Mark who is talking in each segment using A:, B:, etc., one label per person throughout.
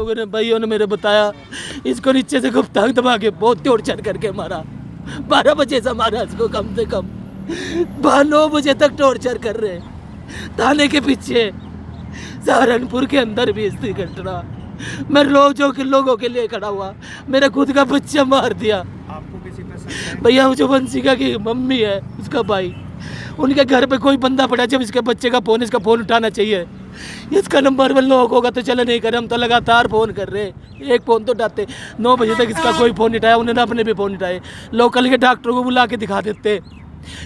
A: लोगों ने, भाइयों ने मेरे बताया, इसको नीचे से गुप्तांग दबा के बहुत टॉर्चर करके मारा। 12 बजे से मारा इसको, कम से कम 9 बजे तक टॉर्चर कर रहे थाने के पीछे। सहारनपुर के अंदर भी इसकी घटना, मैं रोजों के लोगों के लिए खड़ा हुआ, मेरा खुद का बच्चा मार दिया।
B: आपको किसी पे शक है?
A: भैया जो वंशिका की मम्मी है, उसका भाई, उनके घर पे कोई बंदा पड़ा, जब इसके बच्चे का फ़ोन, इसका फ़ोन उठाना चाहिए, इसका नंबर वो लॉक होगा तो चले नहीं करे। हम तो लगातार फ़ोन कर रहे, एक फ़ोन तो उठाते, 9 बजे तक इसका कोई फ़ोन उठाया, उन्होंने अपने भी फ़ोन उठाए। लोकल के डॉक्टरों को बुला के दिखा देते,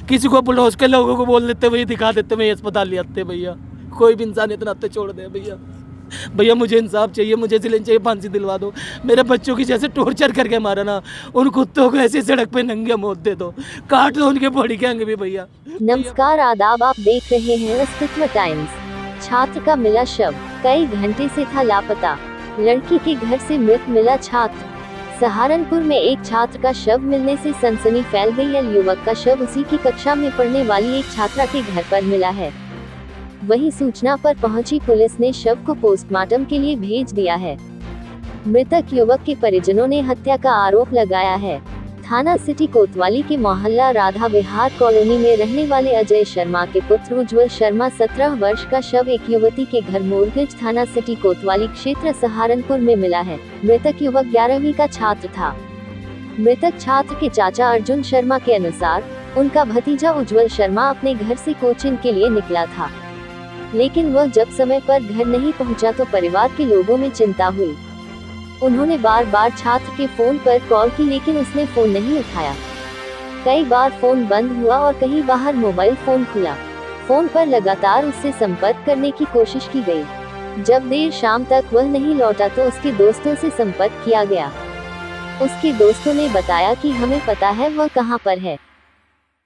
A: किसी को पड़ोस के लोगों को बोल देते, वही दिखा देते, वही अस्पताल ले आते। भैया कोई भी इंसान इतना तो छोड़ दे भैया। भैया मुझे इंसाफ चाहिए, मुझे जिलेन चाहिए, फांसी दिलवा दो। मेरे बच्चों की जैसे टॉर्चर करके मारा ना, उन कुत्तों को ऐसी सड़क पे नंगे मौत दे दो, काट दो उनके बॉडी के अंग भी भैया।
C: नमस्कार, आदाब, आप देख रहे हैं अस्तित्व टाइम्स। छात्र का मिला शव, कई घंटे से था लापता, लड़की के घर से मृत मिला छात्र। सहारनपुर में एक छात्र का शव मिलने से सनसनी फैल गई है। युवक का शव उसी की कक्षा में पढ़ने वाली एक छात्रा के घर पर मिला है। वहीं सूचना पर पहुंची पुलिस ने शव को पोस्टमार्टम के लिए भेज दिया है। मृतक युवक के परिजनों ने हत्या का आरोप लगाया है। थाना सिटी कोतवाली के मोहल्ला राधा विहार कॉलोनी में रहने वाले अजय शर्मा के पुत्र उज्जवल शर्मा 17 वर्ष का शव एक युवती के घर मोरगंज थाना सिटी कोतवाली क्षेत्र सहारनपुर में मिला है। मृतक युवक 11वीं का छात्र था। मृतक छात्र के चाचा अर्जुन शर्मा के अनुसार उनका भतीजा उज्जवल शर्मा अपने घर से कोचिंग के लिए निकला था, लेकिन वह जब समय पर घर नहीं पहुंचा तो परिवार के लोगों में चिंता हुई। उन्होंने बार बार छात्र के फोन पर कॉल की, लेकिन उसने फोन नहीं उठाया। कई बार फोन बंद हुआ और कहीं बाहर मोबाइल फोन खुला। फोन पर लगातार उससे संपर्क करने की कोशिश की गई। जब देर शाम तक वह नहीं लौटा तो उसके दोस्तों से संपर्क किया गया। उसके दोस्तों ने बताया कि हमें पता है वह कहां पर है।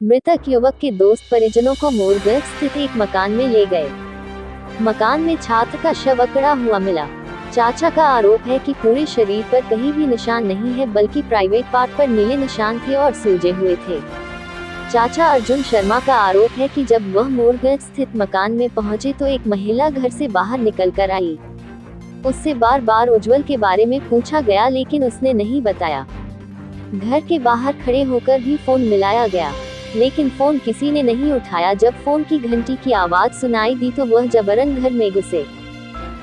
C: मृतक युवक के दोस्त परिजनों को मोरगंज स्थित एक मकान में ले गए। मकान में छात्र का शव अकड़ा हुआ मिला। चाचा का आरोप है कि पूरे शरीर पर कहीं भी निशान नहीं है, बल्कि प्राइवेट पार्ट पर नीले निशान थे और सूजे हुए थे। चाचा अर्जुन शर्मा का आरोप है कि जब वह मोरगंज स्थित मकान में पहुंचे तो एक महिला घर से बाहर निकल कर आई। उससे बार बार उज्जवल के बारे में पूछा गया, लेकिन उसने नहीं बताया। घर के बाहर खड़े होकर भी फोन मिलाया गया, लेकिन फोन किसी ने नहीं उठाया। जब फोन की घंटी की आवाज सुनाई दी तो वह जबरन घर में घुसे,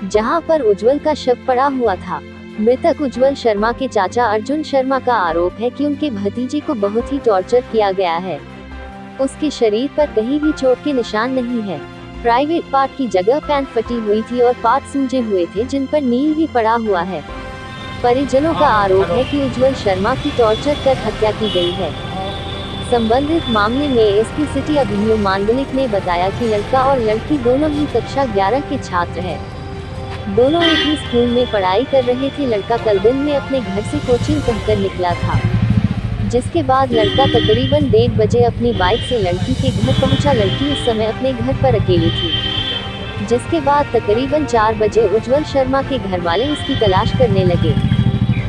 C: जहां पर उज्जवल का शव पड़ा हुआ था। मृतक उज्जवल शर्मा के चाचा अर्जुन शर्मा का आरोप है कि उनके भतीजे को बहुत ही टॉर्चर किया गया है। उसके शरीर पर कहीं भी चोट के निशान नहीं है। प्राइवेट पार्ट की जगह पैंट फटी हुई थी और पार्ट सूजे हुए थे, जिन पर नील भी पड़ा हुआ है। परिजनों का आरोप है कि उज्जवल शर्मा की टॉर्चर कर हत्या की गई है। संबंधित मामले में एसपी सिटी अभिमन्यु मांडलिक ने बताया कि लड़का और लड़की दोनों ही कक्षा 11 के छात्र हैं। दोनों एक ही स्कूल में पढ़ाई कर रहे थे। लड़का कल दिन में अपने घर से कोचिंग कहकर निकला था, जिसके बाद लड़का तकरीबन 1:30 बजे अपनी बाइक से लड़की के घर पहुंचा। लड़की उस समय अपने घर पर अकेली थी, जिसके बाद तकरीबन 4 बजे उज्जवल शर्मा के घर वाले उसकी तलाश करने लगे।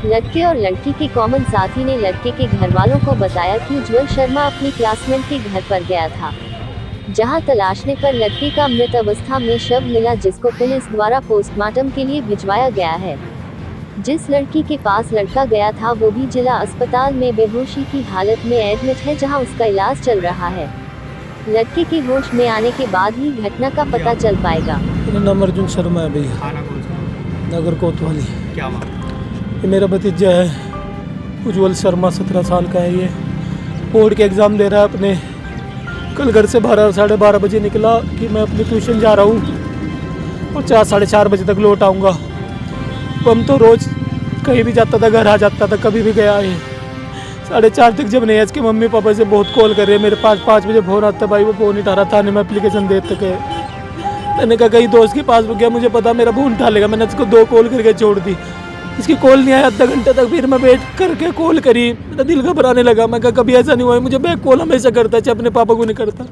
C: लड़के और लड़की के कॉमन साथी ने लड़के के घर वालों को बताया कि उज्जवल शर्मा अपनी क्लासमेट के घर पर गया था, जहां तलाशने पर लड़के का मृत अवस्था में शव मिला, जिसको पुलिस द्वारा पोस्टमार्टम के लिए भिजवाया गया है। जिस लड़की के पास लड़का गया था वो भी जिला अस्पताल में बेहोशी की हालत में एडमिट है, जहां उसका इलाज चल रहा है। लड़के के होश में आने के बाद ही घटना का पता चल पाएगा।
A: मेरा नाम अर्जुन शर्मा है भैया,
B: खाना कौन सा?
A: नगर कोतवाली।
B: क्या मामला?
A: ये मेरा भतीजा है उज्जवल शर्मा, 17 साल का है। ये बोर्ड के एग्ज़ाम दे रहा है अपने। कल घर से 12-12:30 बजे निकला कि मैं अपनी ट्यूशन जा रहा हूँ और 4-4:30 बजे तक लौट आऊँगा। हम तो रोज़ कहीं भी जाता था, घर आ जाता था, कभी भी गया है। 4:30 तक जब नहीं, इसके मम्मी पापा से बहुत कॉल कर रहे हैं मेरे पास। 5 बजे फ़ोन आता, भाई वो फ़ोन उठा रहा था, मैं एप्लीकेशन दे तक है। मैंने कहा कहीं दोस्त के पास रुक गया, मुझे पता मेरा फ़ोन उठा लेगा। मैंने उसको 2 कॉल करके छोड़ दी, इसकी कॉल नहीं आया आधा घंटे तक। फिर मैं वेट करके कॉल करी, मेरा दिल घबराने लगा। मैं कहा कभी ऐसा नहीं हुआ है, मुझे बैक कॉल हमेशा करता है, चाहे अपने पापा को नहीं करता।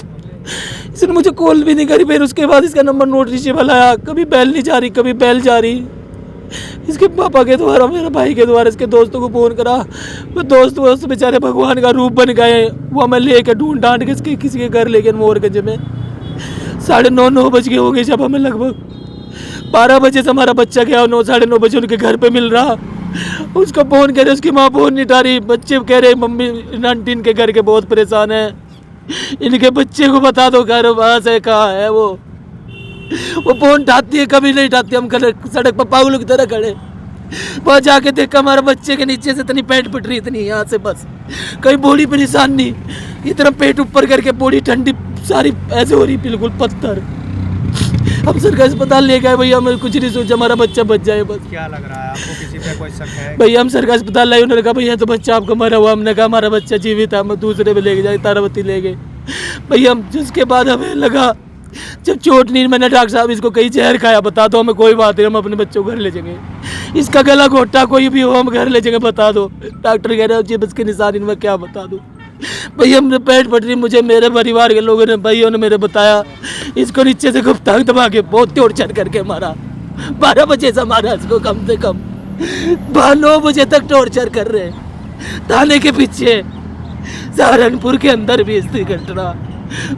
A: इसने मुझे कॉल भी नहीं करी। फिर उसके बाद इसका नंबर नोट रिचेबल आया, कभी बेल नहीं जा रही, कभी बेल जा रही। इसके पापा के द्वारा, मेरे भाई के द्वारा इसके दोस्तों को फ़ोन करा। वो दोस्त बेचारे भगवान का रूप बन गए। वो मैं लेके ढूंढ ढांड के इसके किसी के घर लेके मोरगंज में 9:30 बज गए हो गए जब हमें लगभग। 12 बजे से हमारा बच्चा गया, 9 साढ़े 9 बजे उनके घर पे मिल रहा। उसको फ़ोन करे, उसकी माँ फ़ोन नहीं उठा रही। बच्चे कह रहे मम्मी आंटी इनके घर के बहुत परेशान है, इनके बच्चे को बता दो घर वहाँ से कहाँ है। वो फ़ोन उठाती है, कभी नहीं उठाती। हम सड़क पर पागलों की तरह खड़े, वहाँ जाके देखा हमारे बच्चे के नीचे से इतनी पैंट पिट रही, इतनी यहाँ से बस, कहीं बॉडी पे निशान नहीं, इतना पेट ऊपर करके बॉडी ठंडी सारी ऐसे हो रही, बिल्कुल पत्थर। हम सरकारी अस्पताल ले गए भैया, हमें कुछ नहीं सोचा, हमारा बच्चा बच जाए बस।
B: क्या लग रहा है आपको, किसी पे कोई शक है?
A: भैया हम सरकारी अस्पताल लाए, उन्होंने कहा भैया तो बच्चा आपका मरा हुआ। हमने कहा हमारा बच्चा जीवित है, हम दूसरे पे लेके जाए, तारावती ले गए भैया। हम जिसके बाद हमें लगा जब चोट नहीं, मैंने डॉक्टर साहब इसको कई जहर खाया, बता दो हमें, कोई बात नहीं, हम अपने बच्चों को घर ले जाएंगे। इसका गला घोटा कोई भी हो, हम घर ले जाएंगे, बता दो। डॉक्टर कह रहे हो जी बस के निशान, इनमें क्या बता दूँ भैया। हमने पेट पट रही, मुझे मेरे परिवार के लोगों ने भाइयों ने मेरे बताया, इसको नीचे से गुप्तांग दबा के बहुत टॉर्चर करके मारा। 12 बजे से मारा इसको, कम से कम 9 बजे तक टॉर्चर कर रहे हैं थाने के पीछे। सहारनपुर के अंदर भी इसकी घटना,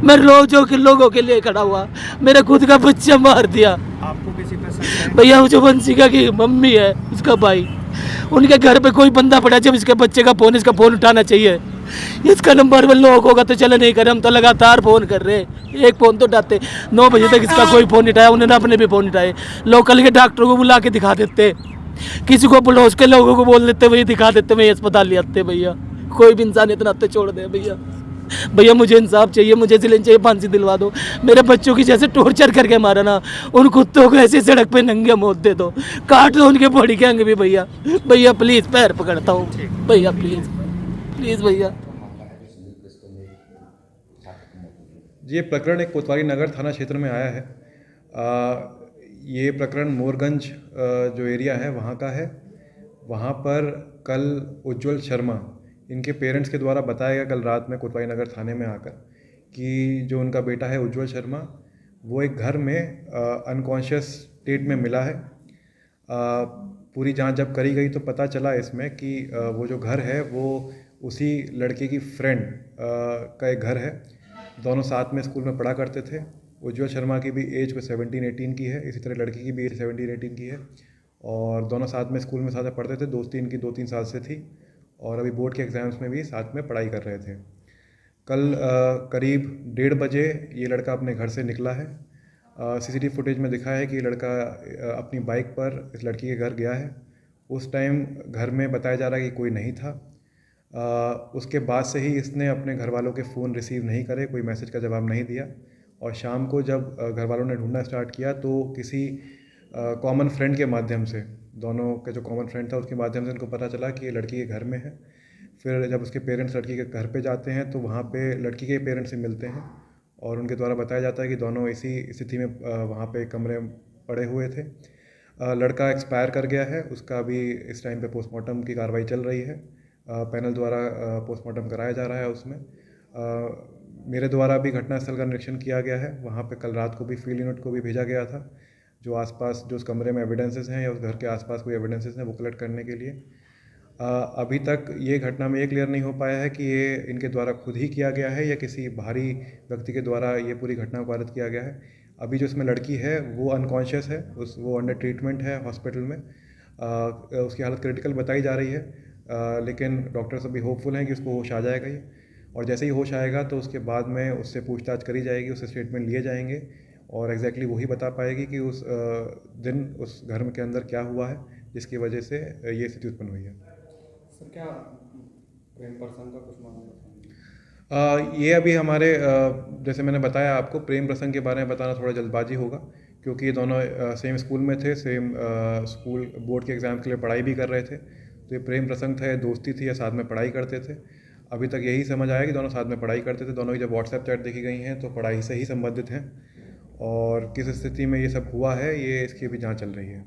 A: मैं लोगों के लिए खड़ा हुआ, मेरे खुद का बच्चा मार दिया।
B: आपको किसी पे शक है?
A: भैया जो वंशिका की मम्मी है, उसका भाई, उनके घर पे कोई बंदा पड़ा, जब इसके बच्चे का फोन, इसका फ़ोन उठाना चाहिए, इसका नंबर में लॉक होगा तो चले नहीं करे। हम तो लगातार फ़ोन कर रहे हैं, एक फ़ोन तो उठाते। 9 बजे तक इसका कोई फ़ोन नहीं उठाया, उन्होंने अपने भी फ़ोन उठाए। लोकल के डॉक्टरों को बुला के दिखा देते, किसी को पड़ोस के लोगों को बोल देते, वही दिखा देते, वही अस्पताल ले आते। भैया कोई भी इंसान इतना तो छोड़ दे भैया। भैया मुझे इंसाफ चाहिए, मुझे जिले चाहिए, फांसी दिलवा दो। मेरे बच्चों की जैसे टॉर्चर करके मारा ना, उन कुत्तों को ऐसे सड़क पे नंगे मौत दे दो, काट दो उनके बॉडी के अंग भी भैया। भैया प्लीज़ पैर पकड़ता हूँ भैया, प्लीज़ प्लीज़ भैया।
D: ये प्रकरण एक कोतवाली नगर थाना क्षेत्र में आया है। ये प्रकरण मोरगंज जो एरिया है वहाँ का है। वहाँ पर कल उज्ज्वल शर्मा, इनके पेरेंट्स के द्वारा बताया गया कल रात में कोतवाली नगर थाने में आकर कि जो उनका बेटा है उज्ज्वल शर्मा, वो एक घर में अनकॉन्शियस स्टेट में मिला है। पूरी जांच जब करी गई तो पता चला इसमें कि वो जो घर है वो उसी लड़के की फ्रेंड का एक घर है। दोनों साथ में स्कूल में पढ़ा करते थे। उज्ज्वल शर्मा की भी एज को 17-18 की है, इसी तरह लड़की की भी एज 17-18 की है, और दोनों साथ में स्कूल में साथ में पढ़ते थे। दोस्ती इनकी 2-3 साल से थी और अभी बोर्ड के एग्ज़ाम्स में भी साथ में पढ़ाई कर रहे थे। कल करीब 1:30 बजे ये लड़का अपने घर से निकला है। सीसीटीवी फुटेज में दिखा है कि ये लड़का अपनी बाइक पर इस लड़की के घर गया है। उस टाइम घर में बताया जा रहा है कि कोई नहीं था। उसके बाद से ही इसने अपने घर वालों के फ़ोन रिसीव नहीं करे, कोई मैसेज का जवाब नहीं दिया, और शाम को जब घर वालों ने ढूंढना स्टार्ट किया तो किसी कॉमन फ्रेंड के माध्यम से, दोनों का जो कॉमन फ्रेंड था उसके माध्यम से उनको पता चला कि ये लड़की के घर में है। फिर जब उसके पेरेंट्स लड़की के घर पे जाते हैं तो वहाँ पे लड़की के पेरेंट्स से मिलते हैं और उनके द्वारा बताया जाता है कि दोनों इसी स्थिति में वहाँ पे कमरे में पड़े हुए थे। लड़का एक्सपायर कर गया है, उसका अभी इस टाइम पे पोस्टमार्टम की कार्रवाई चल रही है। पैनल द्वारा पोस्टमार्टम कराया जा रहा है। उसमें मेरे द्वारा भी घटनास्थल का निरीक्षण किया गया है। वहाँ पे कल रात को भी फील्ड यूनिट को भी भेजा गया था, जो आसपास जो उस कमरे में एविडेंसेस हैं या उस घर के आसपास कोई एविडेंसेस हैं वो कलेक्ट करने के लिए। अभी तक ये घटना में ये क्लियर नहीं हो पाया है कि ये इनके द्वारा खुद ही किया गया है या किसी बाहरी व्यक्ति के द्वारा ये पूरी घटना को पारित किया गया है। अभी जो इसमें लड़की है वो अनकॉन्शियस है, वो अंडर ट्रीटमेंट है हॉस्पिटल में। उसकी हालत क्रिटिकल बताई जा रही है, लेकिन डॉक्टर्स अभी होपफुल हैं कि उसको होश आ जाएगा ही, और जैसे ही होश आएगा तो उसके बाद में उससे पूछताछ करी जाएगी, उससे स्टेटमेंट लिए जाएंगे और एग्जैक्टली वही बता पाएगी कि उस दिन उस घर के अंदर क्या हुआ है जिसकी वजह से ये स्थिति उत्पन्न हुई है।
B: सर क्या प्रेम प्रसंग का कुछ मामला?
D: ये अभी हमारे जैसे मैंने बताया आपको, प्रेम प्रसंग के बारे में बताना थोड़ा जल्दबाजी होगा क्योंकि ये दोनों सेम स्कूल में थे, सेम स्कूल बोर्ड के एग्ज़ाम के लिए पढ़ाई भी कर रहे थे। तो ये प्रेम प्रसंग था, दोस्ती थी या साथ में पढ़ाई करते थे। अभी तक यही समझ आया कि दोनों साथ में पढ़ाई करते थे। दोनों की जब व्हाट्सएप चैट देखी गई हैं तो पढ़ाई से ही संबंधित हैं, और किस स्थिति में ये सब हुआ है ये इसकी भी जाँच चल रही है।